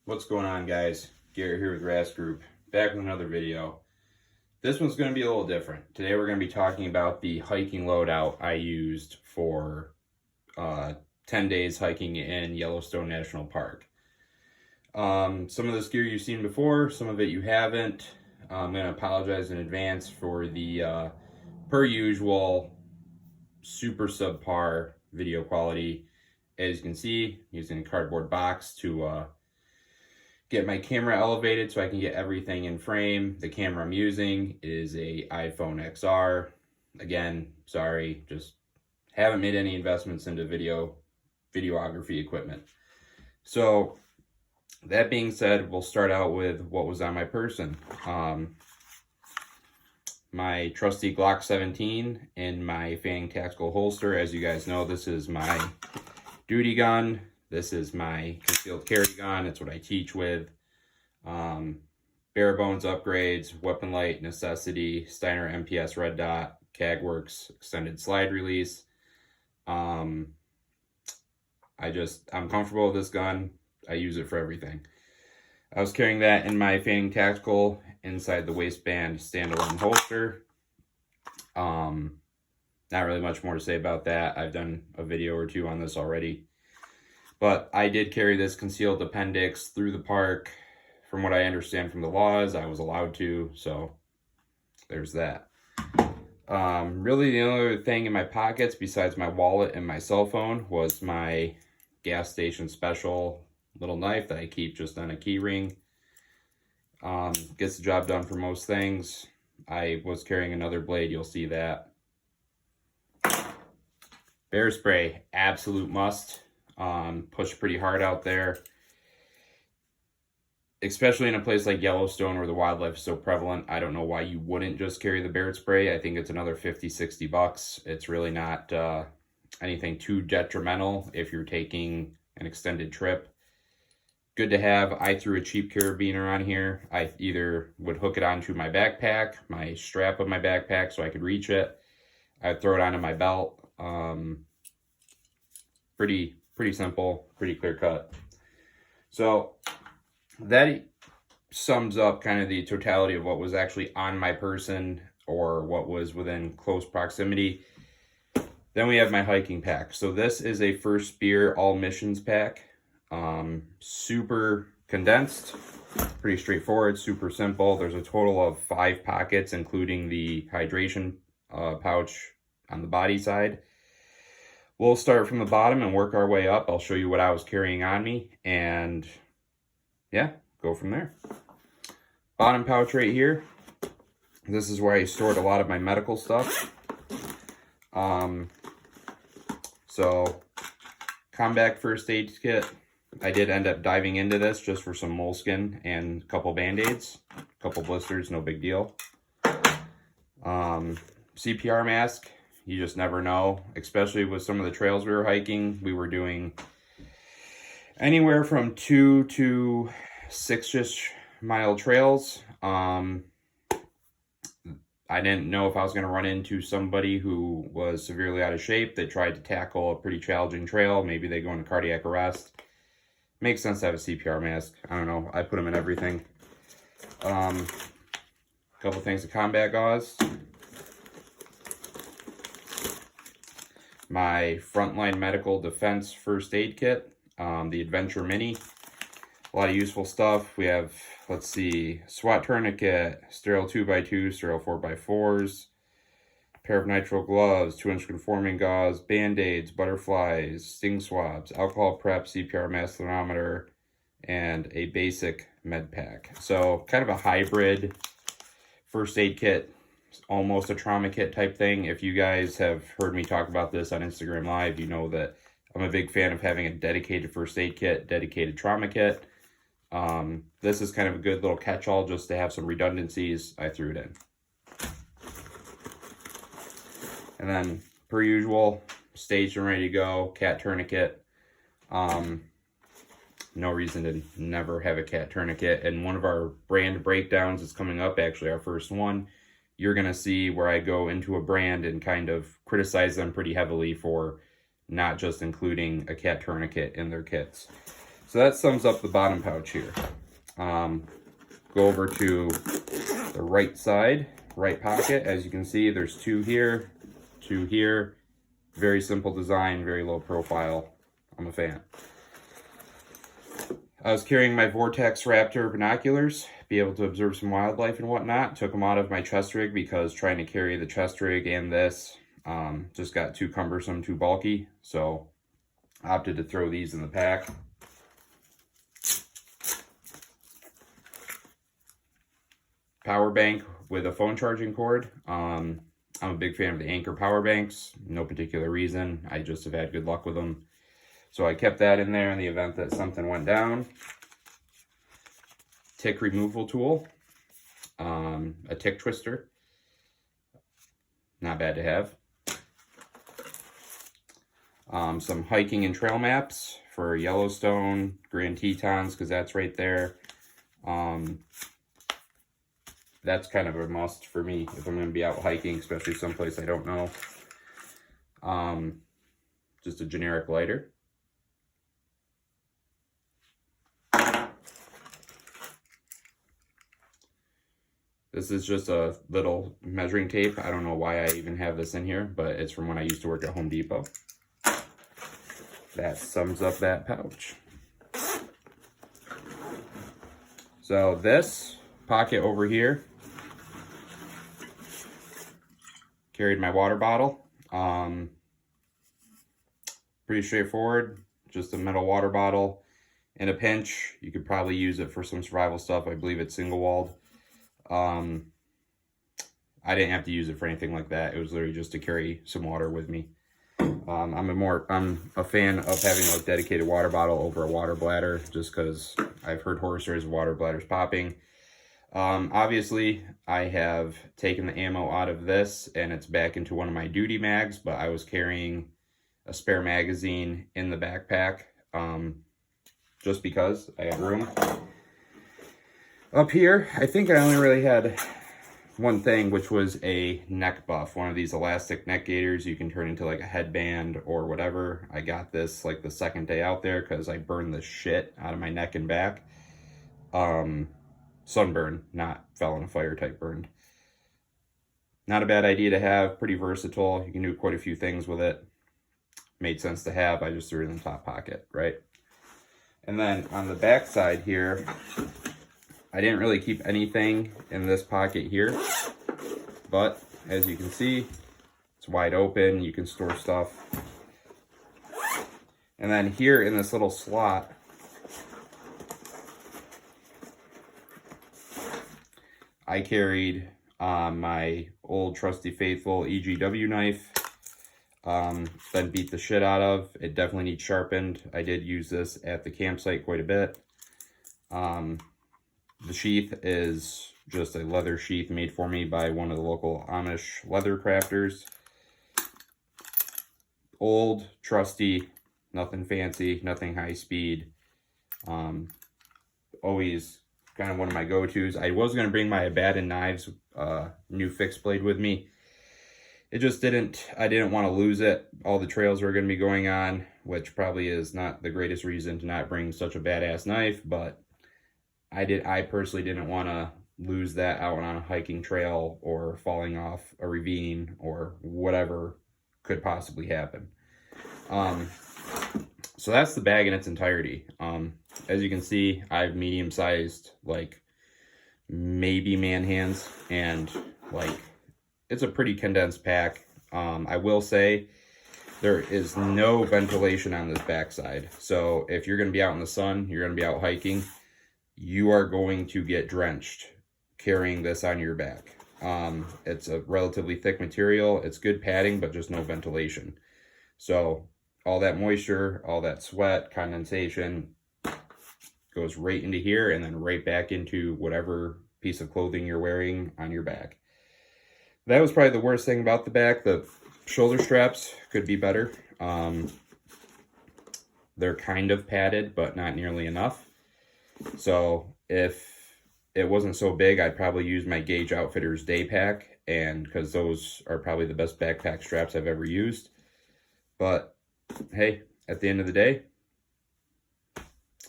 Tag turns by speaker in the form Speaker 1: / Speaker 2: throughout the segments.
Speaker 1: What's going on, guys? Garrett here with Rast Group, back with another video. This one's going to be a little different. Today we're going to be talking about the hiking loadout I used for 10 days hiking in Yellowstone National Park. Some of this gear you've seen before, some of it you haven't. I'm going to apologize in advance for the per usual super subpar video quality. As you can see, using a cardboard box to get my camera elevated so I can get everything in frame. The camera I'm using is a iPhone XR. Again, sorry, just haven't made any investments into videography equipment. So that being said, we'll start out with what was on my person. My trusty Glock 17 in my Fanning tactical holster. As you guys know, this is my duty gun. This is my concealed carry gun. It's what I teach with. Bare bones upgrades, weapon light, necessity, Steiner MPS red dot, CAGWorks extended slide release. I'm comfortable with this gun. I use it for everything. I was carrying that in my Fanning tactical inside the waistband standalone holster. Not really much more to say about that. I've done a video or two on this already. But I did carry this concealed appendix through the park. From what I understand from the laws, I was allowed to, so there's that. Really the only other thing in my pockets besides my wallet and my cell phone was my gas station special little knife that I keep just on a key ring. Gets the job done for most things. I was carrying another blade, you'll see that. Bear spray, absolute must. Push pretty hard out there, especially in a place like Yellowstone where the wildlife is so prevalent. I don't know why you wouldn't just carry the bear spray. I think it's another $50-$60. It's really not anything too detrimental if you're taking an extended trip. Good to have. I threw a cheap carabiner on here. I either would hook it onto my backpack, my strap of my backpack so I could reach it. I'd throw it onto my belt. Pretty simple, pretty clear cut. So that sums up kind of the totality of what was actually on my person or what was within close proximity. Then we have my hiking pack. So this is a First Spear all missions pack. Super condensed, pretty straightforward, super simple. There's a total of 5 pockets, including the hydration pouch on the body side. We'll start from the bottom and work our way up. I'll show you what I was carrying on me and yeah, go from there. Bottom pouch right here. This is where I stored a lot of my medical stuff. So combat first aid kit. I did end up diving into this just for some moleskin and a couple band-aids, a couple blisters, no big deal. Cpr mask. You just never know, especially with some of the trails we were hiking. We were doing anywhere from 2 to 6-ish mile trails. I didn't know if I was going to run into somebody who was severely out of shape that tried to tackle a pretty challenging trail. Maybe they go into cardiac arrest. Makes sense to have a CPR mask. I don't know. I put them in everything. Couple things of combat gauze. My Frontline medical defense first aid kit, the Adventure Mini. A lot of useful stuff. We have, let's see, SWAT tourniquet, sterile 2x2, sterile 4x4s, pair of nitrile gloves, 2-inch conforming gauze, band-aids, butterflies, sting swabs, alcohol prep, CPR mask thermometer, and a basic med pack. So kind of a hybrid first aid kit. Almost a trauma kit type thing. If you guys have heard me talk about this on Instagram Live, you know that I'm a big fan of having a dedicated first aid kit, dedicated trauma kit. This is kind of a good little catch-all just to have some redundancies. I threw it in. And then, per usual, staged and ready to go, cat tourniquet. No reason to never have a cat tourniquet. And one of our brand breakdowns is coming up, actually our first one. You're going to see where I go into a brand and kind of criticize them pretty heavily for not just including a cat tourniquet in their kits. So that sums up the bottom pouch here. Go over to the right side, right pocket. As you can see, there's two here, two here. Very simple design, very low profile. I'm a fan. I was carrying my Vortex Raptor binoculars, be able to observe some wildlife and whatnot. Took them out of my chest rig because trying to carry the chest rig and this just got too cumbersome, too bulky. So opted to throw these in the pack. Power bank with a phone charging cord. I'm a big fan of the Anker power banks. No particular reason. I just have had good luck with them. So I kept that in there in the event that something went down. Tick removal tool. A tick twister. Not bad to have. Some hiking and trail maps for Yellowstone, Grand Tetons, because that's right there. That's kind of a must for me if I'm going to be out hiking, especially someplace I don't know. Just a generic lighter. This is just a little measuring tape. I don't know why I even have this in here, but it's from when I used to work at Home Depot. That sums up that pouch. So this pocket over here carried my water bottle. Pretty straightforward, just a metal water bottle. In a pinch, you could probably use it for some survival stuff. I believe it's single-walled. I didn't have to use it for anything like that. It was literally just to carry some water with me. I'm a fan of having a dedicated water bottle over a water bladder, just because I've heard horror stories of water bladders popping. Obviously, I have taken the ammo out of this and it's back into one of my duty mags, but I was carrying a spare magazine in the backpack, just because I had room. Up here, I think I only really had one thing, which was a neck buff, one of these elastic neck gaiters you can turn into like a headband or whatever. I got this like the second day out there because I burned the shit out of my neck and back. Sunburn, not fell in a fire type burned. Not a bad idea to have, pretty versatile. You can do quite a few things with it. Made sense to have. I just threw it in the top pocket, right? And then on the back side here, I didn't really keep anything in this pocket here, but as you can see, it's wide open. You can store stuff. And then here in this little slot, I carried my old trusty faithful EGW knife, then beat the shit out of. It definitely needs sharpened. I did use this at the campsite quite a bit. The sheath is just a leather sheath made for me by one of the local Amish leather crafters. Old, trusty, nothing fancy, nothing high speed. Always kind of one of my go-tos. I was going to bring my Abaddon knives, new fixed blade with me. It just I didn't want to lose it. All the trails we're going to be going on, which probably is not the greatest reason to not bring such a badass knife, but I personally didn't want to lose that out on a hiking trail or falling off a ravine or whatever could possibly happen. So that's the bag in its entirety. As you can see, I have medium-sized, like, maybe man hands, and, like, it's a pretty condensed pack. I will say there is no ventilation on this backside. So if you're going to be out in the sun, you're going to be out hiking, you are going to get drenched carrying this on your back. It's a relatively thick material. It's good padding, but just no ventilation. So all that moisture, all that sweat, condensation goes right into here and then right back into whatever piece of clothing you're wearing on your back. That was probably the worst thing about the back. The shoulder straps could be better. They're kind of padded, but not nearly enough. So if it wasn't so big, I'd probably use my Gauge Outfitters Day Pack, and because those are probably the best backpack straps I've ever used. But hey, at the end of the day,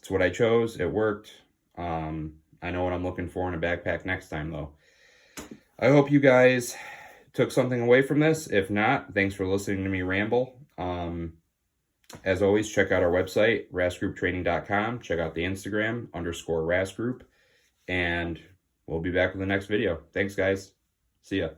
Speaker 1: It's what I chose. It worked. I know what I'm looking for in a backpack next time, though. I hope you guys took something away from this. If not, thanks for listening to me ramble. As always, check out our website, rasgrouptraining.com. Check out the Instagram, _rasgroup. And we'll be back with the next video. Thanks, guys. See ya.